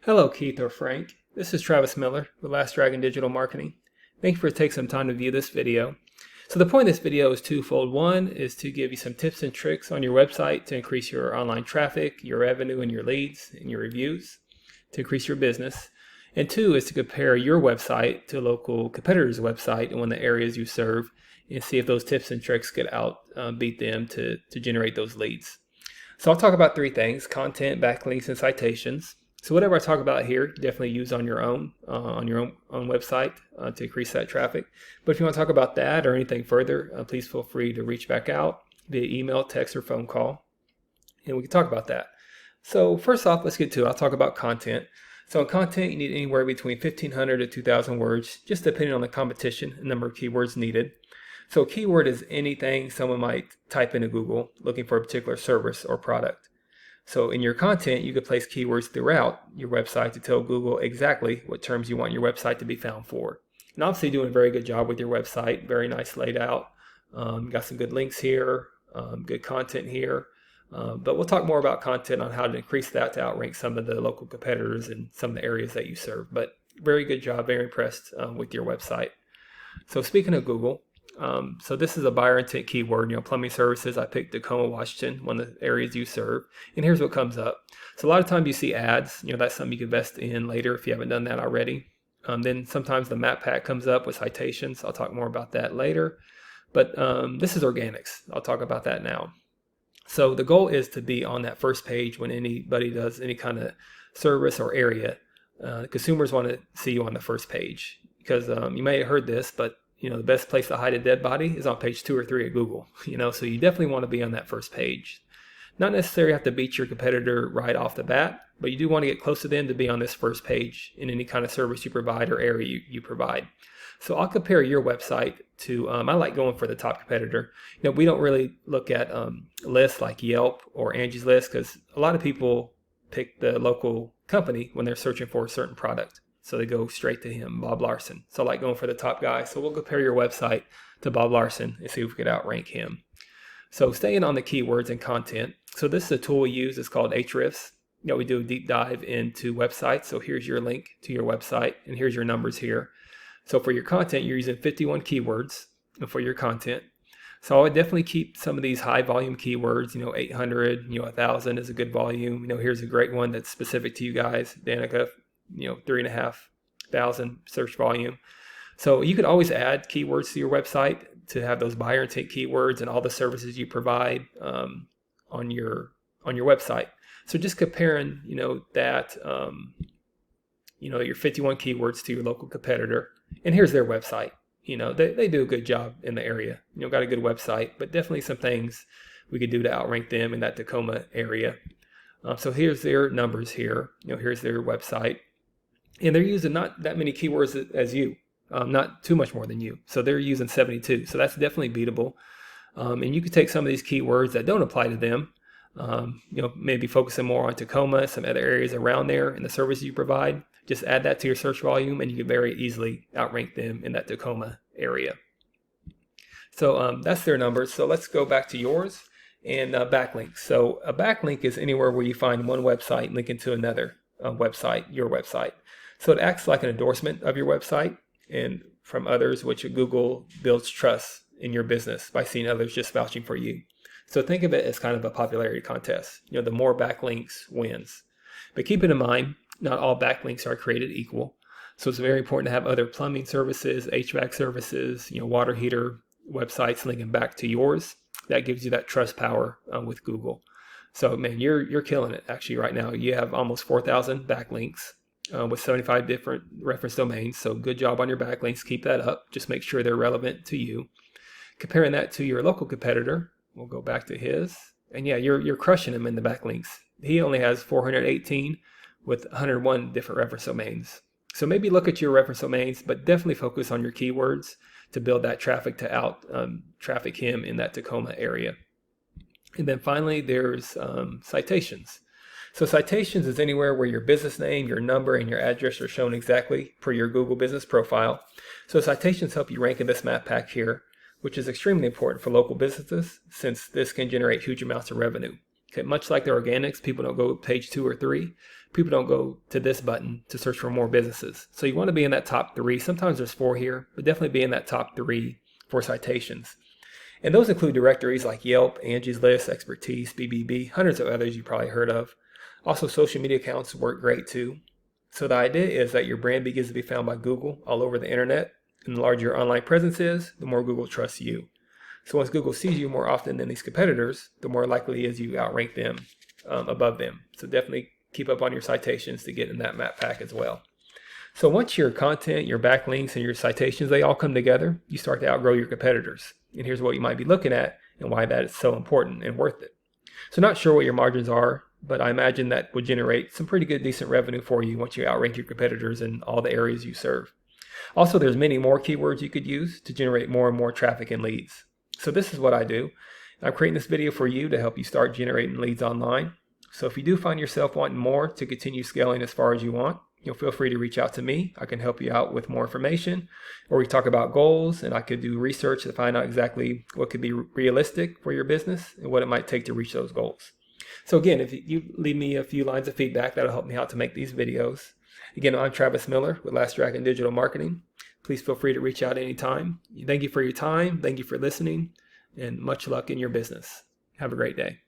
Hello, Keith or Frank. This is Travis Miller with Last Dragon Digital Marketing. Thank you for taking some time to view this video. So the point of this video is twofold. One is to give you some tips and tricks on your website to increase your online traffic, your revenue, and your leads, and your reviews to increase your business. And two is to compare your website to a local competitor's website in one of the areas you serve and see if those tips and tricks could beat them to generate those leads. So I'll talk about three things: content, backlinks, and citations. So whatever I talk about here, definitely use on your own website to increase that traffic. But if you want to talk about that or anything further, please feel free to reach back out via email, text, or phone call, and we can talk about that. So first off, let's get to it. I'll talk about content. So in content, you need anywhere between 1,500 to 2,000 words, just depending on the competition and number of keywords needed. So a keyword is anything someone might type into Google looking for a particular service or product. So in your content, you could place keywords throughout your website to tell Google exactly what terms you want your website to be found for. And obviously doing a very good job with your website, very nice laid out. Got some good links here, good content here. But we'll talk more about content on how to increase that to outrank some of the local competitors in some of the areas that you serve. But very good job, very impressed with your website. So speaking of Google, so this is a buyer intent keyword, plumbing services. I picked Tacoma, Washington, one of the areas you serve. And here's what comes up. So a lot of times you see ads, that's something you can invest in later if you haven't done that already. Then sometimes the map pack comes up with citations. I'll talk more about that later. But this is organics. I'll talk about that now. So the goal is to be on that first page when anybody does any kind of service or area. Consumers want to see you on the first page because you may have heard this, but the best place to hide a dead body is on page 2 or 3 of Google, so you definitely want to be on that first page. Not necessarily have to beat your competitor right off the bat, but you do want to get close to them to be on this first page in any kind of service you provide or area you provide. So I'll compare your website to, I like going for the top competitor. We don't really look at lists like Yelp or Angie's List because a lot of people pick the local company when they're searching for a certain product. So they go straight to him, Bob Larson. So I like going for the top guy. So we'll compare your website to Bob Larson and see if we could outrank him. So staying on the keywords and content. So this is a tool we use. It's called Ahrefs. We do a deep dive into websites. So here's your link to your website and here's your numbers here. So for your content, you're using 51 keywords for your content. So I would definitely keep some of these high volume keywords, 800, 1,000 is a good volume. Here's a great one that's specific to you guys, Danika, 3,500 search volume. So you could always add keywords to your website to have those buyer intent keywords and all the services you provide on your website. So just comparing, that, your 51 keywords to your local competitor. And here's their website. They do a good job in the area. Got a good website, but definitely some things we could do to outrank them in that Tacoma area. So here's their numbers here. Here's their website. And they're using not that many keywords as you, not too much more than you. So they're using 72. So that's definitely beatable. And you could take some of these keywords that don't apply to them, maybe focusing more on Tacoma, some other areas around there and the services you provide. Just add that to your search volume and you can very easily outrank them in that Tacoma area. So that's their numbers. So let's go back to yours and backlinks. So a backlink is anywhere where you find one website linking to another website, your website. So it acts like an endorsement of your website and from others, which Google builds trust in your business by seeing others just vouching for you. So think of it as kind of a popularity contest. The more backlinks wins. But keep it in mind, not all backlinks are created equal. So it's very important to have other plumbing services, HVAC services, water heater websites linking back to yours. That gives you that trust power with Google. So man, you're killing it actually right now. You have almost 4,000 backlinks with 75 different reference domains. So good job on your backlinks. Keep that up. Just make sure they're relevant to you. Comparing that to your local competitor, we'll go back to his. And yeah, you're crushing him in the backlinks. He only has 418 with 101 different reference domains. So maybe look at your reference domains, but definitely focus on your keywords to build that traffic to out traffic him in that Tacoma area. And then finally, there's citations. So citations is anywhere where your business name, your number, and your address are shown exactly per your Google business profile. So citations help you rank in this map pack here, which is extremely important for local businesses since this can generate huge amounts of revenue. Okay, much like the organics, people don't go page 2 or 3, people don't go to this button to search for more businesses. So you want to be in that top 3. Sometimes there's 4 here, but definitely be in that top 3 for citations. And those include directories like Yelp, Angie's List, Expertise, BBB, hundreds of others you've probably heard of. Also, social media accounts work great too. So the idea is that your brand begins to be found by Google all over the internet. And the larger your online presence is, the more Google trusts you. So once Google sees you more often than these competitors, the more likely it is you outrank them above them. So definitely keep up on your citations to get in that map pack as well. So once your content, your backlinks, and your citations, they all come together, you start to outgrow your competitors. And here's what you might be looking at and why that is so important and worth it. So not sure what your margins are, but I imagine that would generate some pretty good, decent revenue for you once you outrank your competitors in all the areas you serve. Also, there's many more keywords you could use to generate more and more traffic and leads. So this is what I do. I'm creating this video for you to help you start generating leads online. So if you do find yourself wanting more to continue scaling as far as you want, feel free to reach out to me. I can help you out with more information, or we talk about goals, and I could do research to find out exactly what could be realistic for your business and what it might take to reach those goals. So again, if you leave me a few lines of feedback, that'll help me out to make these videos. Again, I'm Travis Miller with Last Dragon Digital Marketing. Please feel free to reach out anytime. Thank you for your time. Thank you for listening, and much luck in your business. Have a great day.